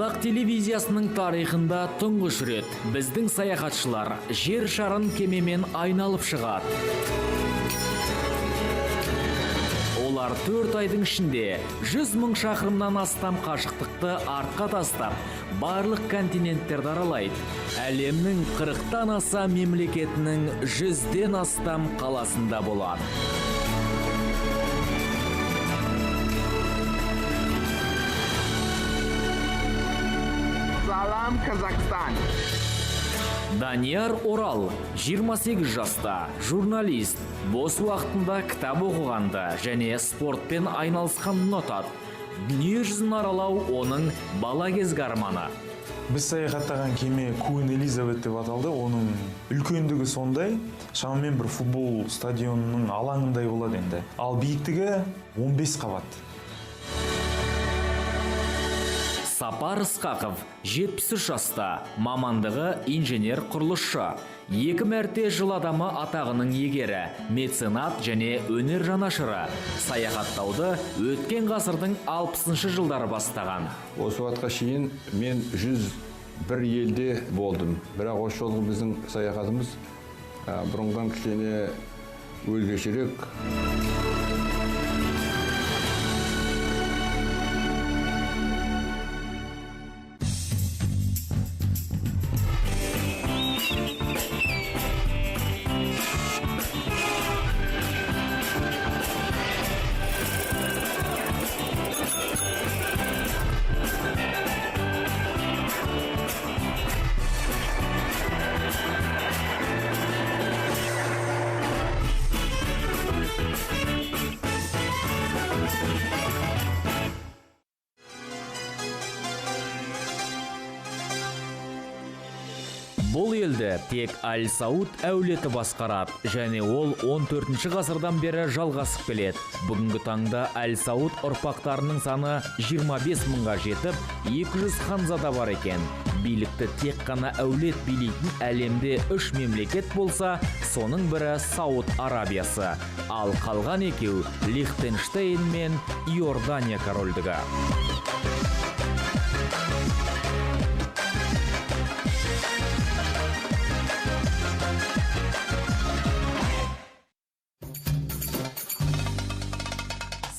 Қазақ телевизиясының тарихында тұңғыш рет біздің саяхатшылар жер шарын кемемен айналып шығады. Олар 4 айдың ішінде 100 мың шақырымнан астам қашықтықты артқа тастап, барлық континенттерді аралайды. Әлемнің 40-тан аса мемлекетінің 100-ден астам қаласында болады. Салам, Казахстан! Данияр Орал, 28 жаста, журналист, бос уақытында кітап оқығанды және спортпен айналысқанды ұнатады. Дүние жүзін аралау оның бала кезгі арманы. Біз саяхаттаған кеме Queen Elizabeth деп аталды. Оның үлкендігі сондай, шамамен бір футбол стадионының алаңындай болады енді. Ал биіктігі 15 қабат. Сапар Ысқақов, 73 жаста, мамандығы инженер құрылысшы. 2 мәрте жыл адамы атағының егері, меценат және өнер жанашыры. Саяхаттауды өткен ғасырдың 60-шы жылдары бастаған. Осы уақытқа шейін мен 101 елде болдым. Бірақ осы жолғы біздің саяхатымыз бұрынған кішкене өзгешерек. Бұл елді тек Аль-Сауд әулеті басқарады, және ол 14-ші ғасырдан бері жалғасып келеді. Бүгінгі таңда Аль-Сауд ұрпақтарының саны 25 мыңға жетіп, 200 ханзада бар екен. Билікті тек қана әулет билейтін әлемде 3 мемлекет болса, соның бірі Сауд Арабиясы, ал қалған екеу Лихтенштейн мен Иордания корольдігі.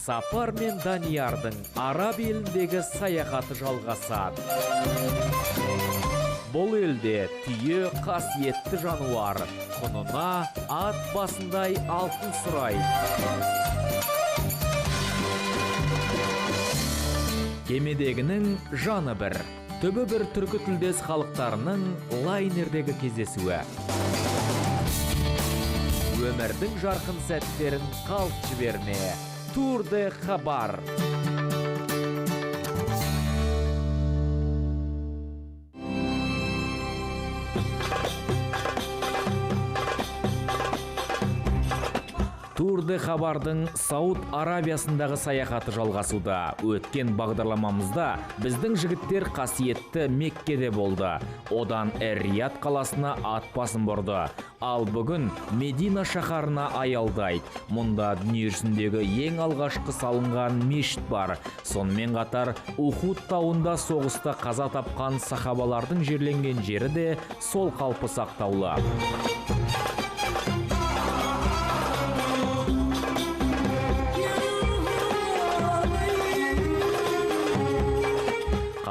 Сапар мен Даниярдың Араб еліндегі саяхаты жалғасады. Бұл елде түйе қасиетті жануар, құнына ат басындай алтын сұрайды. Кемедегінің жаны бір, түбі бір түркі тілдес халықтарының лайнердегі кездесуі. Өмірдің жарқын сәттерін қалт жіберме. Тур де Хабар. Тур де Хабардың Сауд Арабиясындағы саяхаты жалғасуда. Өткен бағдарламамызда біздің жігіттер қасиетті Меккеде болды. Одан Эр-Рияд қаласына ат басын бұрды. Ал бүгін Медина шаһарына аялдайды. Мұнда дүние жүзіндегі ең алғашқы салынған мешіт бар. Сонымен қатар Ухуд тауында соғыста қаза тапқан сахабалардың жерленген жері де сол қалпы сақтаулы.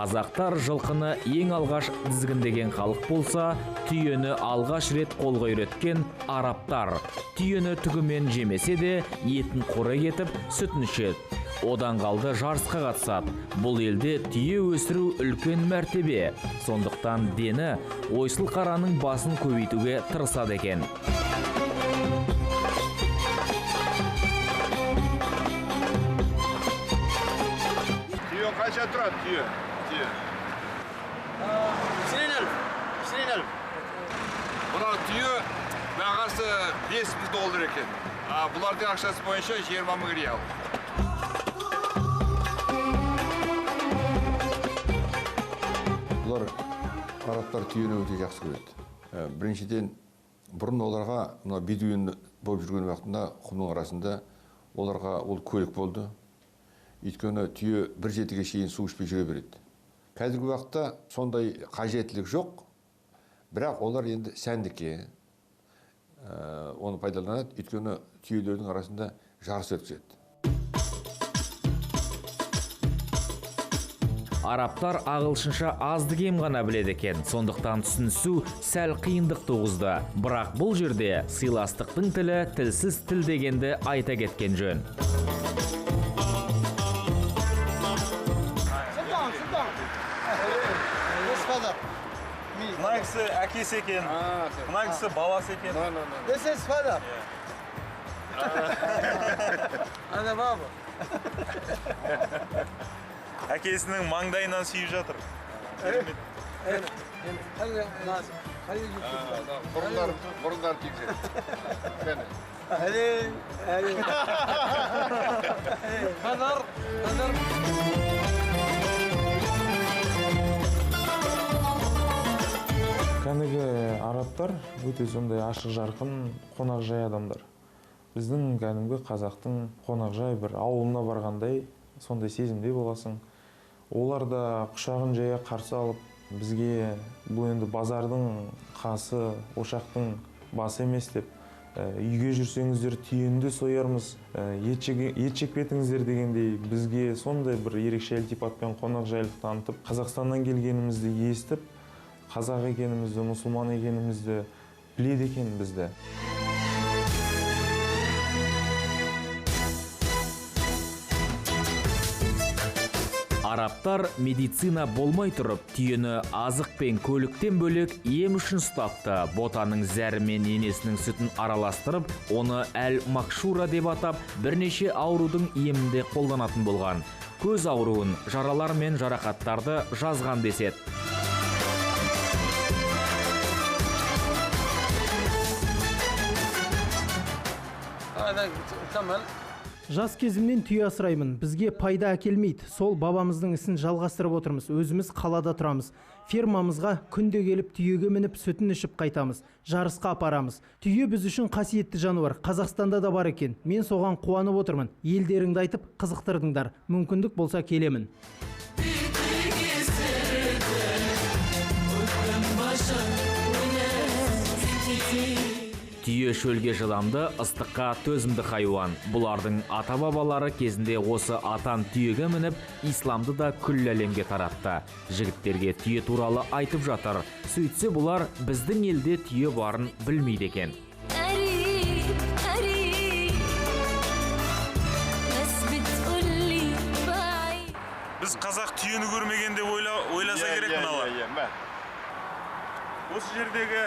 Қазақтар жылқыны ең алғаш тізгіндеген халық болса, түйені алғаш рет қолға үйреткен арабтар. Түйені түгімен жемесе де, етін қорек етіп, сүтін ішеді. Одан қалды жарысқа қатысады. Бұл елде түйе өсіру үлкен мәртебе. Сондықтан дені ойсыл қараның басын көбейтуге тырысады екен. Түйе қанша тұрады, түйе? Бұна түйе бағасы $5,000 екен. Бұлардың ақшасы бойынша 20 мың риал. Бұлар арабтар түйені өте жақсы көреді. Біріншіден, бұрын оларға бедуин болып жүрген уақытында құмның арасында оларға ол көлік болды. Өйткені түйе бір жетіге шейін су ішпей жүре береді. Қазіргі уақытта сондай қажеттілік жоқ, бірақ олар енді сәндікке оны пайдаланады, өйткені түйелердің арасында жарыс өткізеді. Арабтар ағылшынша азды кем ғана біледі екен, сондықтан түсінісу сәл қиындық туғызды. Бірақ бұл жерде сыйластықтың тілі тілсіз тіл дегенді айта кеткен жөн. Мына кісі әкесі екен, мына кісі баласы екен. This is father. Ana baba. Әкесінің маңдайынан сүйіп жатыр. Hadi Nazım. Hadi Burunlar tükür. hadi. Hazır. Кәнігі арабтар өте сондай ашық жарқын қонақжай адамдар. Біздің кәнігі қазақтың қонақжай бір ауылына барғандай сондай сезімде боласың. Олар да құшағын жая қарсы алып, бізге бұл енді базардың қасы, ошақтың басы емес деп, үйге жүрсеңіздер түйенді соярмыз, ет жекпетіңіздер дегендей бізге сондай бір ерекше ілтипатпен қонақжайлық танытып, Қазақстаннан келгенімізді естіп, қазақ екенімізді, мұсылман екенімізді біледі екен бізді. Арабтар медицина болмай тұрып, түйені азық пен көліктен бөлек ем үшін ұстапты. Ботаның зәрі мен енесінің сүтін араластырып, оны әл-макшура деп атап, бірнеше аурудың емінде қолданатын болған. Көз ауруын, жаралар мен жарақаттарды жазған деседі. Tamam. Жас кезімнен түйе асыраймын. Бізге пайда әкелмейді. Сол бабамыздың ісін жалғастырып отырмыз. Өзіміз қалада тұрамыз. Фермамызға күнде келіп түйеге мініп сүтін ішіп қайтамыз. Жарысқа апарамыз. Түйе біз үшін қасиетті жануар. Қазақстанда да бар екен. Мен соған қуанып отырмын. Елдеріңді айтып қызықтырдыңдар. Мүмкіндік болса келемін. Түйе шөлге шыдамды, ыстыққа төзімді хайуан. Бұлардың ата-бабалары кезінде осы атан түйеге мініп, исламды да күллі әлемге таратты. Жігіттерге түйе туралы айтып жатыр. Сөйтсе бұлар біздің елде түйе барын білмейді екен. Біз қазақ түйені көрмегенде ойласа керек мыналар. Осы жердегі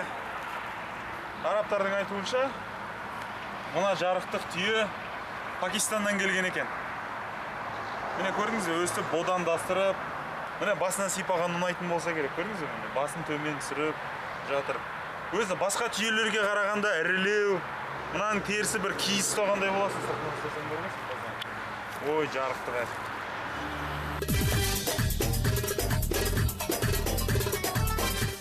арабтардың айтуынша, мына жарықтық түйе Пакистаннан келген екен. Міне көрдіңіз бе, өстіп бодандастырып, міне басынан сипаған ұнайтын болса керек, көрдіңіз бе? Басын төмен түсіріп жатыр. Өзі басқа түйелерге қарағанда ірілеу, мынаның терісі бір киіз ұстағандай боласың, сыртынан ұстасаң көрмейсің. Ой, жарықтық әр.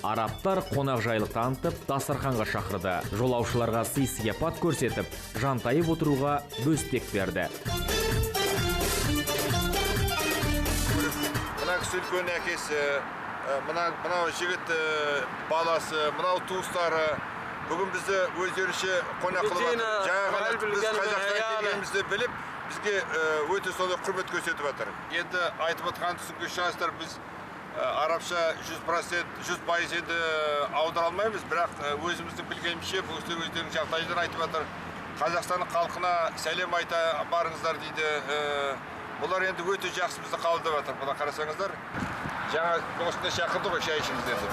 Арабтар қонақжайлық танытып, дастарханға шақырды. Жолаушыларға сый-сияпат көрсетіп, жантайып отыруға бөстек берді. Мына кісі үлкен әкесі, мынау жігіт баласы, мынау туыстары. Бүгін бізді өздерінше қонақ қылып жатыр. Жаңа ғана біз Қазақстан келгенімізді біліп, бізге өте сондай құрмет көрсетіп жатыр. Енді айтып отқан түсінген шығарсыздар, біз арабша 100% енді аудара алмаймыз, бірақ өзіміздің білгенімізше бұл кісілер өздерінің жағдайларын айтып жатыр. Қазақстанның халқына сәлем айта барыңыздар дейді. Бұлар енді өте жақсы бізді қабылдап жатыр. Бұны қарасаңыздар, жаңа осында шақырды ғой, шай ішіңіздер деп.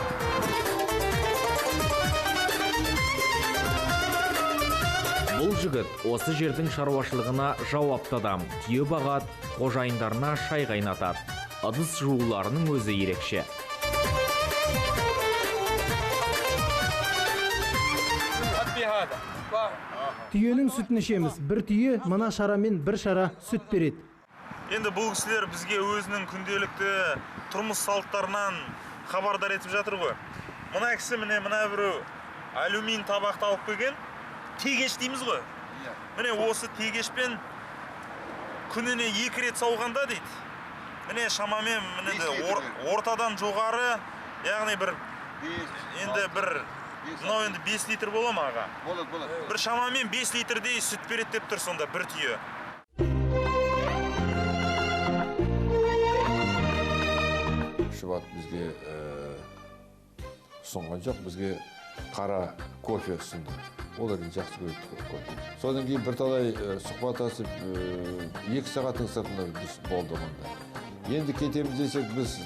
Бұл жігіт осы жердің шаруашылығына жауапты адам. Түйе бағат, қожайындарына шай қайнатады. Ыдыс жууларының өзі ерекше. Түйенің сүтін ішеміз. Бір түйе мына шарамен бір шара сүт береді. Енді бұл кісілер бізге өзінің күнделікті тұрмыс салттарынан хабардар етіп жатыр ғой. Мына кісі міне мына бір алюмин табақты алып келген, тегеш дейміз ғой. Міне осы тегешпен күніне 2 рет сауғанда дейді. міне шамамен ортадан жоғары, яғни бір енді бір мынау енді 5 литр бола ма аға? Болады. Бір шамамен 5 литрдей сүт береді деп тұр сонда бір түйе. Шыбат бізге ұсынған жоқ, бізге қара кофе ұсынды. Олар жақсы көрді кофе. Содан кейін бірталай сұхбаттасып 2 сағаттың сыртында біз болды онда. Енді кетеміз десек, біз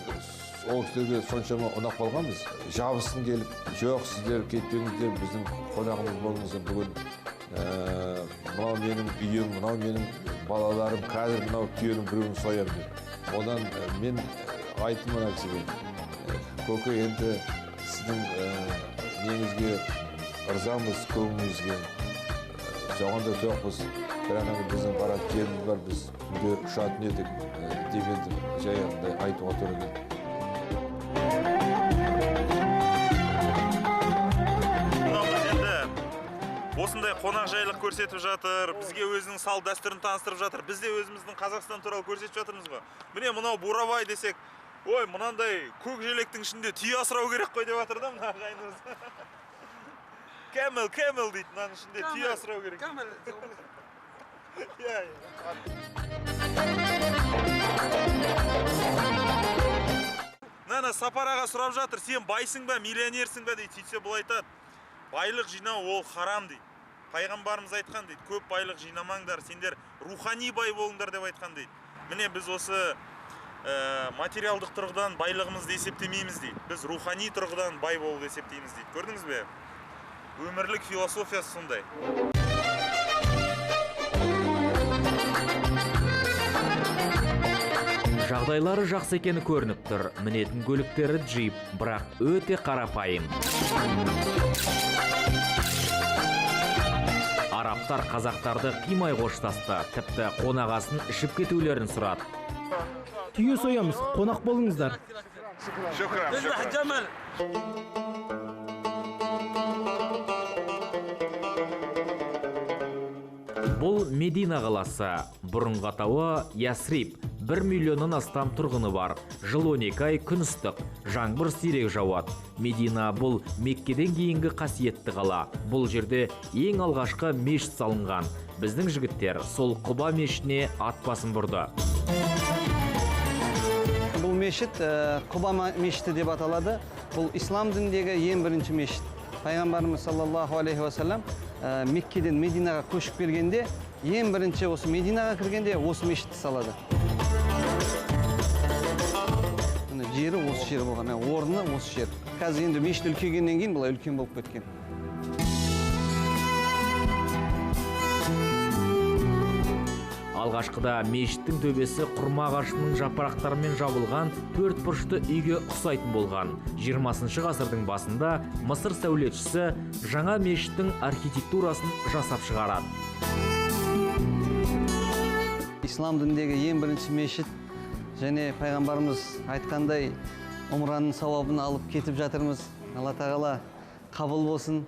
ол кісілерге соншама ұнап қалғанбыз. Жабысын келіп, жоқ, сіздер кетпеңіздер, біздің қонағымыз болыңыздар бүгін. Мынау менің үйім, мынау менің балаларым, қазір мынау түйенің біреуін соям деп. Одан мен айттым ана кісіге, көке, енді сіздің неңізге ырзамыз, көңіліңізге. Соған да тоқпыз, бірақ біздің баратын жеріміз бар, біз күнде ұшатын едік дегенді жайында айтуға тура келді. Осындай қонақ жайлық көрсетіп жатыр, бізге өзінің салт дәстүрін таныстырып жатыр. Біз де өзіміздің Қазақстан туралы көрсетіп жатырмыз ғой. Міне мынау бурабай десек, ой, мынандай көк желектің ішінде түйе асырау керек қой деп жатыр да мына ағайынымыз. Кэмел дейді, мынаның ішінде түйе асырау керек. Нана Сапар аға сұрап жатыр, сен байсың ба, миллионерсің ба дейді. Сөйтсе бұл айтады, байлық жинау ол харам дейді. Пайғамбарымыз айтқан дейді, көп байлық жинамаңдар, сендер рухани бай болыңдар деп айтқан дейді. Міне біз осы материалдық тұрғыдан байлығымызды есептемейміз дейді. Біз рухани тұрғыдан бай болуды есептейміз дейді. Көрдіңіз бе? Өмірлік философиясы сондай. Жағдайлары жақсы екені көрініп тұр. Мінетін көліктері джип, бірақ өте қарапайым. Арабтар қазақтарды қимай қоштасты, тіпті қонағасын ішіп кетулерін сұрады. Түйе соямыз, қонақ болыңыздар. Шукран. Бұл Медина қаласы, бұрынғы атауы Ясриб. 1 миллионнан астам тұрғыны бар. Жыл 12 ай күн ыстық, жаңбыр сирек жауады. Медина бұл Меккеден кейінгі қасиетті қала. Бұл жерде ең алғашқы мешіт салынған. Біздің жігіттер сол Құба мешітіне ат басын бұрды. Бұл мешіт Құба мешіті деп аталады. Бұл ислам дініндегі ең бірінші мешіт. Пайғамбарымыз саллаллаху алейхи вассалам Меккеден Мединаға көшіп келгенде, ең бірінші осы Мединаға кіргенде осы мешітті салады. Жері осы жер болған, орны осы жер. Қазір енді мешіт үлкейгеннен кейін бұлай үлкен болып кеткен. Алғашқыда мешіттің төбесі құрма ағашының жапырақтарымен жабылған 4 бұрышты үйге ұқсайтын болған. 20 ғасырдың басында Мысыр сәулетшісі жаңа мешіттің архитектурасын жасап шығарады. Ислам дініндегі ең бірінші мешіт, және пайғамбарымыз айтқандай умраның сауабын алып кетіп жатырмыз. Алла тағала қабыл болсын.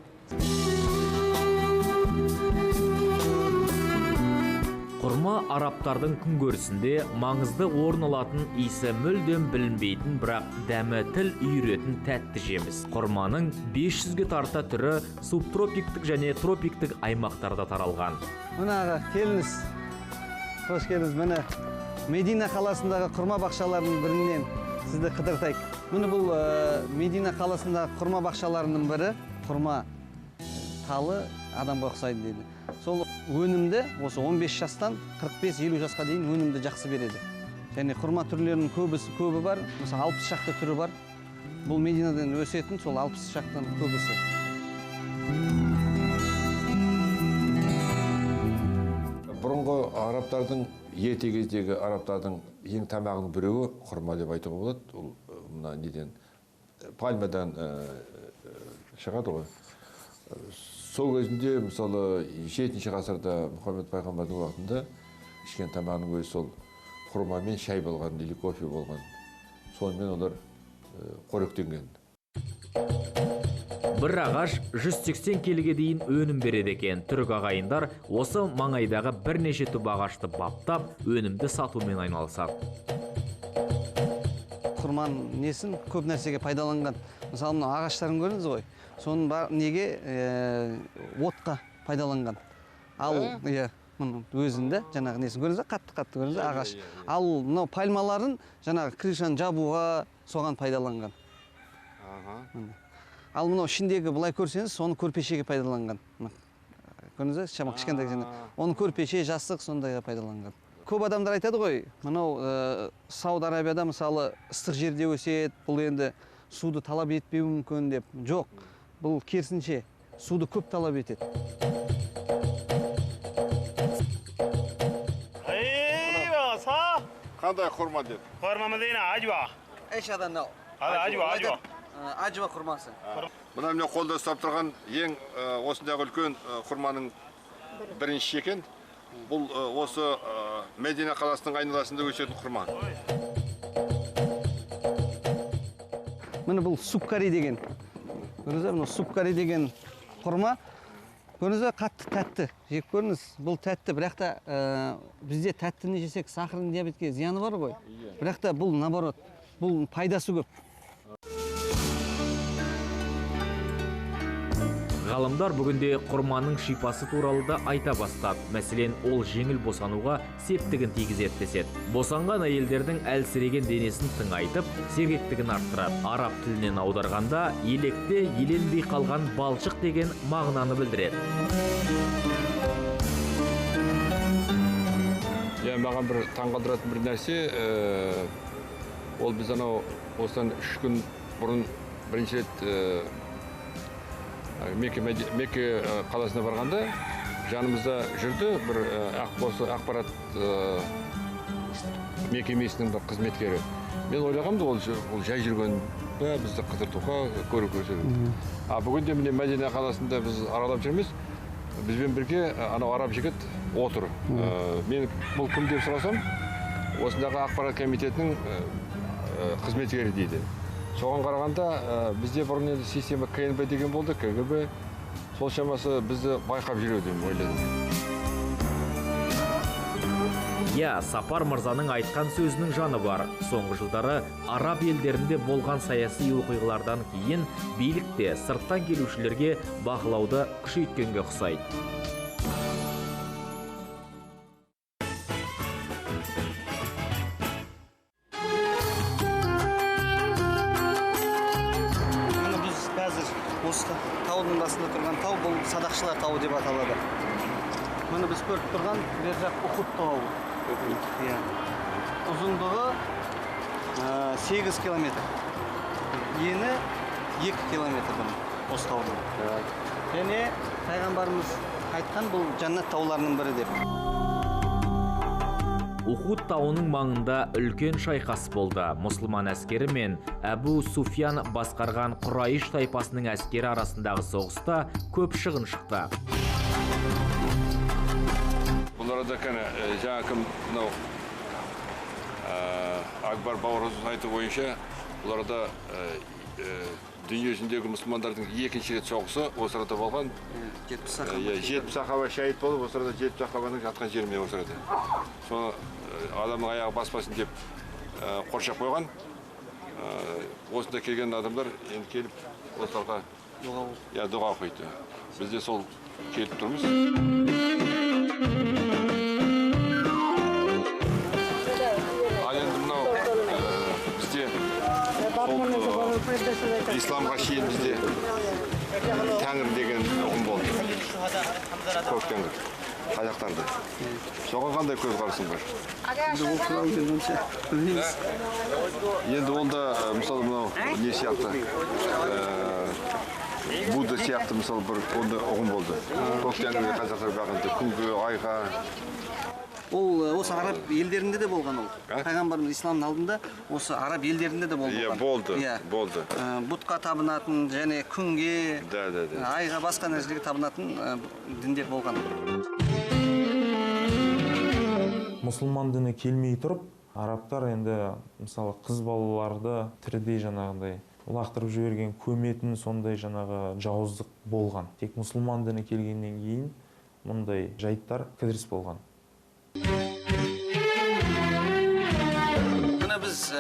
Құрма арабтардың күнкөрісінде маңызды орын алатын, иісі мүлдем білінбейтін, бірақ дәмі тіл үйіретін тәтті жеміс. Құрманың 500-ге тарта түрі субтропиктік және тропиктік аймақтарда таралған. Мына аға, келіңіз. Қош келіңіз. Міне Медина қаласындағы құрма бақшаларының бірінен сізді қыдыртайық. Міне бұл Медина қаласындағы құрма бақшаларының бірі. Құрма талы адамға ұқсайды дейді. Сол өнімді осы 15 жастан 45-50 жасқа дейін өнімді жақсы береді. Және құрма түрлерінің көбі бар. Мысалы 60 шақты түрі бар. Бұл Мединадан өсетін сол 60 шақтан көбісі. Бұрынғы арабтардың, ерте кездегі арабтардың ең тамағының біреуі құрма деп айтуға болады. Ол мына неден пальмадан шығады ғой. Сол кезінде, мысалы, 7-ші ғасырда Мұхаммед пайғамбардың уақытында ішкен тамағының өзі сол құрма мен шай болған, или кофе болған. Сонымен олар қоректенген. Бір ағаш 180 келіге дейін өнім береді екен. Түрік ағайындар осы маңайдағы бірнеше түп ағашты баптап, өнімді сатумен айналысады. құрман несін көп нәрсеге пайдаланған. Мысалы, мына ағаштарын көрдіңіз ғой. Соның неге отқа пайдаланған. Ал, мұның өзінде жаңағы несін көрдіңіз бе? Қатты көрдіңіз бе? Ағаш. Ал мынау пальмаларын жаңағы крышаны жабуға соған пайдаланған. Ал мынау ішіндегі былай көрсеңіз, соны көрпешеге пайдаланған. Көрдіңіз бе? Шамақ кішкентай және. Оны көрпеше, жастық сондайға пайдаланған. Көп адамдар айтады ғой, мынау Сауд Арабияда мысалы ыстық жерде өседі, бұл енді суды талап етпеуі мүмкін деп. Жоқ, бұл керісінше суды көп талап етеді. Қандай құрма деді? Құрмамыз дейін ажва. Әшадан нау. Ажва. Ажва құрмасы. Мына міне қолда ұстап тұрған ең осындағы үлкен құрманың бірінші екен. Бұл осы Медина қаласының айналасында өсетін құрма. Міне бұл супкари деген. Көрдіңіз бе, супкари деген құрма. Көрдіңіз бе, қатты тәтті. Жеп көріңіз, бұл тәтті, бірақ та бізде тәттіні жесек сахарный диабетке зияны бар ғой. Бірақ та бұл наоборот, бұл пайдасы көп. Ғалымдар бүгінде құрманың шипасы туралы да айта бастады. Мәселен, ол жеңіл босануға септігін тигізеді деседі. Босанған әйелдердің әлсіреген денесін тыңайтып, сергектігін арттырады. Араб тілінен аударғанда електе еленбей қалған балшық деген мағынаны білдіреді. Маған бір таңғалдыратын бір нәрсе, ол біз анау осыдан 3 күн бұрын бірінші рет Мекке қаласына барғанда жанымызда жүрді бір ақпарат мекемесінің бір қызметкері. Мен ойлағанмын, ол жай жүрген бізді қыдыртуға көру көрсетеді. Бүгінде міне Медина қаласында біз аралап жүрміз. Бізбен бірге анау араб жігіт отыр. Мен бұл кім деп сұрасам, осындағы ақпарат комитетінің қызметкері дейді. Соған қарағанда бізде бұрын енді система КНБ деген болды, КГБ. Сол шамасы бізді байқап жүреді деп ойладым. Сапар мырзаның айтқан сөзінің жаны бар. Соңғы жылдары араб елдерінде болған саяси оқиғалардан кейін билікте сырттан келушілерге бақылауды күшейткенге ұқсайды. Осы таудың басында тұрған тау, бұл Садақшылар тауы деп аталады. Мұны біз көріп тұрған бер жақ Ухуд тауы. Ұзындығы 8 километр. Ені 2 километр осы таудың. Және пайғамбарымыз айтқан бұл жаннат тауларының бірі деп. Ухуд тауының маңында үлкен шайқас болды. Мұсылман әскері мен Әбу Суфьян басқарған Құрайш тайпасының әскері арасындағы соғыста көп шығын шықты. Бұл арада жаңа кім Акбар бауырымыздың айтуы бойынша, бұл арада дүние жүзіндегі мұсылмандардың екінші рет соғысы осы арада болған. 70 сахаба шәйіт болып, осы арада 70 сахабаның жатқан жеріне осы арада. Соны адамның аяғы баспасын деп қоршап қойған. Осында келген адамдар енді келіп осыларға дұға оқиды. Біз де сол келіп тұрмыз. Ал енді мынау бізде исламға шейін бізде Тәңір деген ұғым болды. Көк Тәңір. Қазақтарды. Соған қандай көзқарасың бар? Енді онда мысалы мынау не сияқты? Будда сияқты мысалы бір ұғым болды. Көк Тәңірге қазақтар бағынды, күнге, айға. Ол осы араб елдерінде де болған ол. Пайғамбарымыз исламның алдында осы араб елдерінде де болды. Болды. Бұтқа табынатын және күнге, айға басқа нәрселерге табынатын діндер болған. Мұсылман діні келмей тұрып, арабтар енді мысалы қыз балаларды тірідей жаңағыдай лақтырып жіберген, көметін сондай жаңағы жауыздық болған. Тек мұсылман діні келгеннен кейін мұндай жайттар кідіріс болған. Мына біз біз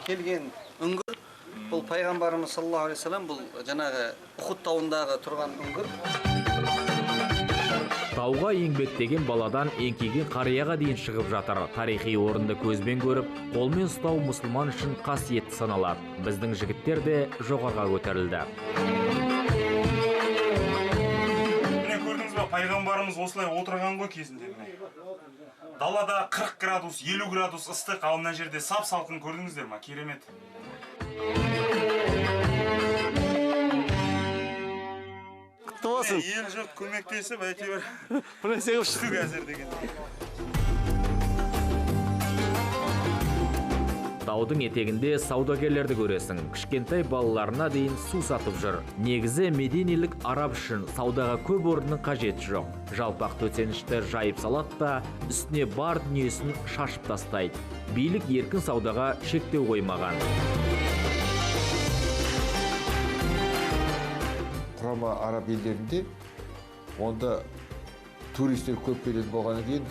келген үңгір, бұл пайғамбарымыз саллаллаху алейхи вассалам, бұл жаңағы Ухуд тауындағы тұрған үңгір. Тауға еңбектеген баладан еңкейген қарияға дейін шығып жатыр. Тарихи орынды көзбен көріп, қолмен ұстау мұсылман үшін қасиетті саналады. Біздің жігіттер де жоғарға көтерілді. Міне көрдіңіз бе, пайғамбарымыз осылай отырған ғой кезінде. Далада 40 градус, 50 градус ыстық, ал мына жерде сап-салқын, көрдіңіздер ма? Керемет. Ел жұрт көмектесіп, әйтеуір күшті қазір деген. Таудың етегінде саудагерлерді көресің. Кішкентай балаларына дейін су сатып жүр. Негізі мединелік араб үшін саудаға көп орынның қажеті жоқ. Жалпақ төсенішті жайып салады да, үстіне бар дүниесін шашып тастайды. Билік еркін саудаға шектеу қоймаған. Құрама араб елдерінде онда туристер көп келетін болғаннан кейін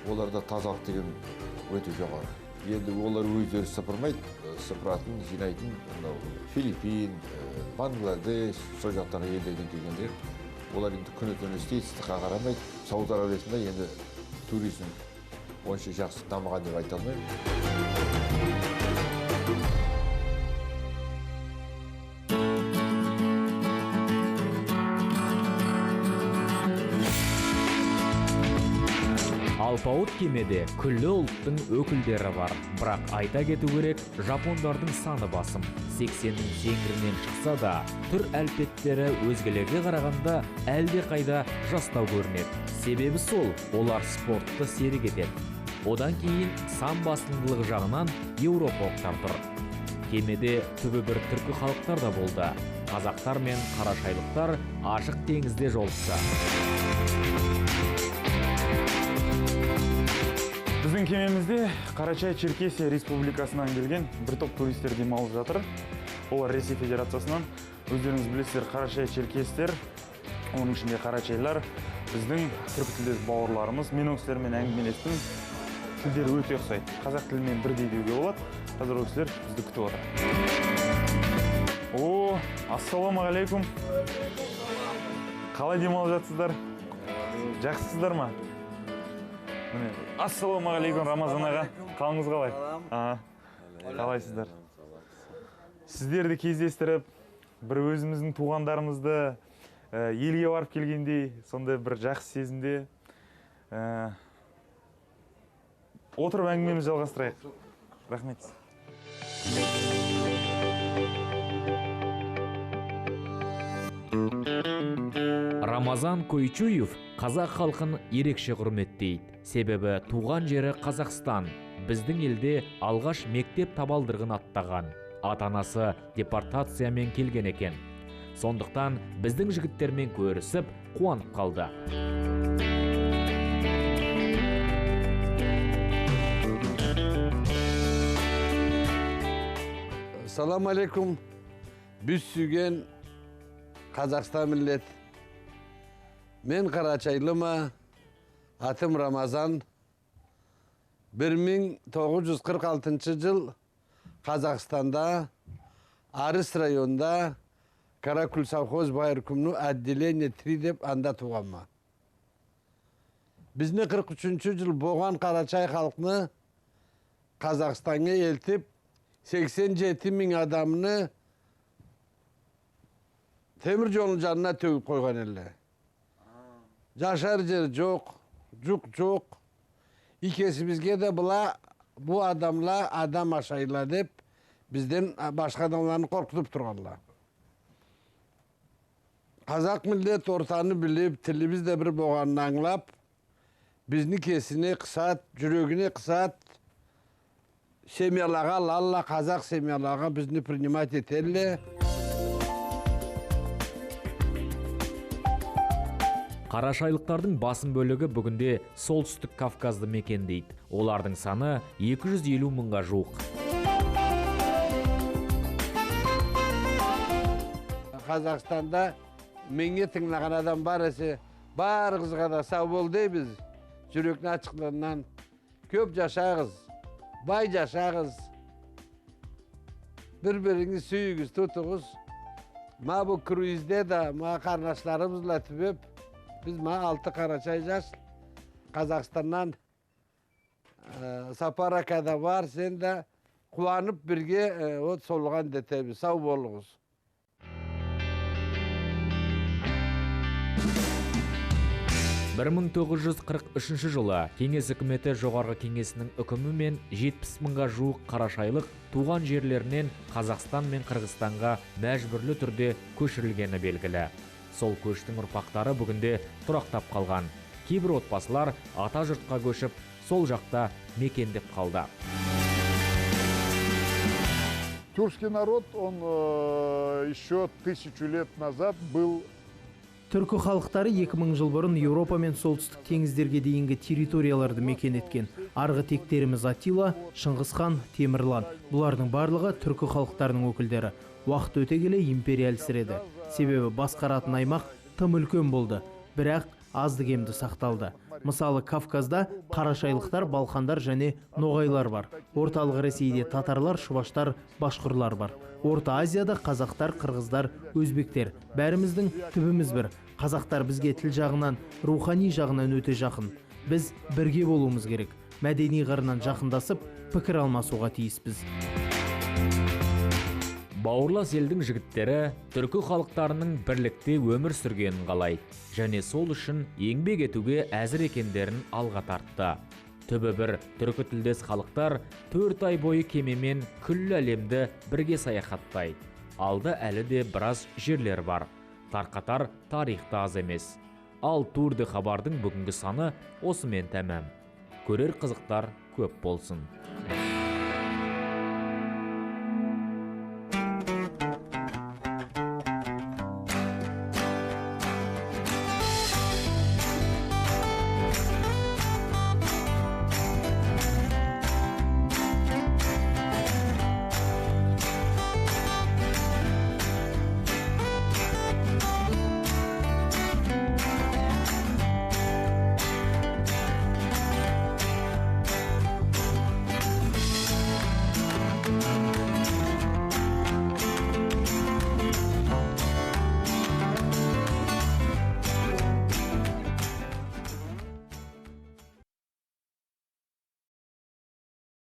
оларда тазалық деген өте жоғары. Енді олар өздері сыпырмайды, сыпыратын, жинайтын Филиппин, Бангладеш, сол жақтағы елдерден келгендер. Олар енді күні-түні істейді, ыстыққа қарамайды. Сауд Арабиясында енді туризм онша жақсы дамыған деп айта алмаймын. Алпауыт кемеде күллі ұлттың өкілдері бар. Бірақ айта кету керек, жапондардың саны басым. 80-нің теңгірінен шықса да, түр әлпеттері өзгелерге қарағанда әлде қайда жастау көрінеді. Себебі сол, олар спортты серік етеді. Одан кейін сан басымдылығы жағынан еуропалықтар тұр. Кемеде түбі бір түркі халықтар да болды. Қазақтар мен қарашайлықтар ашық теңізде жолықса. Біздің кемемізде Карачай-Черкесия Республикасынан келген бір топ туристер демалып жатыр. Олар Ресей Федерациясынан. Өздеріңіз білесіздер, Карачай-Черкестер, оның ішінде қарачайлар, біздің түркі тілдес бауырларымыз. Мен ол кісілермен әңгімелестім. Тілдері өте ұқсайды. Қазақ тілімен бірдей деуге болады. Қазір ол кісілер бізді күтіп отыр. О, ассалаумағалейкум. Қалай демалып жатсыздар? Жақсысыздар ма? Ассалаумағалейкум, Рамазан аға. Қалыңыз қалай? Қалайсыздар? Сіздерді кездестіріп, бір өзіміздің туғандарымызды елге барып келгендей, сондай бір жақсы сезімде. Отырып әңгімемізді жалғастырайық. Рахмет. Рамазан Койчуев қазақ халқын ерекше құрметтейді. Себебі туған жері Қазақстан. Біздің елде алғаш мектеп табалдырығын аттаған. Ата-анасы депортациямен келген екен. Сондықтан біздің жігіттермен көрісіп, қуанып қалды. Ассаламу алейкум. Біз сүйген Қазақстан миллет. Мен Қарачайлыма, атым Рамазан. 1946 жыл Қазақстанда, Арыс районда Каракүл совхоз байыркүмнің отделение 3 деп анда туғанма. Бізні 43 жыл болған Қарачай халқыны Қазақстанға елтіп, 87 мың адамыны темір жолын жанына төгіп қойған елі. Жашар жер жоқ, жүк жоқ. Икесімізге де бұл адамла адам ашайла деп, бізден башқа адамларын қорқытып тұрғанла. Қазақ миллет ортаны біліп, тіліміз де бір болғанын аңлап, біздің кесіне қысат, жүрегіне қысат, семьялаға, лалла қазақ семьялаға бізді принимать етелі. Қарашайлықтардың басым бөлігі бүгінде солтүстік Кавказды мекендейді. Олардың саны 250 мыңға жуық. Қазақстанда менге тыңлаған адам бар есе, бар қызға да сау бол дейбіз. Жүректің ашықлығынан көп жашағыз, бай жашағыз. Bir-biriniz suyuңuz, tutuңuz. Ma bu kruizde de ma kardeşlerimizle tübüp, biz ma 6 Karaçay жас Kazakistan'dan Saparaka'da var. Sen de kullanıp birge o solgan detebi. Sağ olunuz. бір 1943 жылы Кеңес үкіметі жоғарғы кеңесінің үкімімен 70 мыңға жуық қарашайлық туған жерлерінен Қазақстан мен Қырғызстанға мәжбүрлі түрде көшірілгені белгілі. Сол көштің ұрпақтары бүгінде тұрақтап қалған. Кейбір отбасылар ата жұртқа көшіп, сол жақта мекендеп қалды. Тюркский народ, он еще 1000 лет назад был. Түркі халықтары 2000 жыл бұрын Еуропа мен солтүстік теңіздерге дейінгі территорияларды мекен еткен. Арғы тектеріміз Атила, Шыңғысхан, Темірлан. Бұлардың барлығы түркі халықтарының өкілдері. Уақыт өте келе империалсіреді. Себебі басқаратын аймақ тым үлкен болды. Бірақ азды-кемді сақталды. Мысалы, Кавказда қарашайлықтар, балқандар және ноғайлар бар. Орталық Ресейде татарлар, шубаштар, башқұрлар бар. Орта Азияда қазақтар, қырғыздар, өзбектер. Бәріміздің түбіміз бір. Қазақтар бізге тіл жағынан, рухани жағынан өте жақын. Біз бірге болуымыз керек. Мәдени қырынан жақындасып, пікір алмасуға тиіспіз. Бауырлас елдің жігіттері түркі халықтарының бірлікте өмір сүргенін қалайды, және сол үшін еңбек етуге әзір екендерін алға тартты. Түбі бір түркі тілдес халықтар 4 ай бойы кемемен күллі әлемді бірге саяхаттайды. Алда әлі де біраз жерлер бар. Тарқатар тарихты аз емес. Ал Турды хабардың бүгінгі саны осымен тәмам. Көрер қызықтар көп болсын.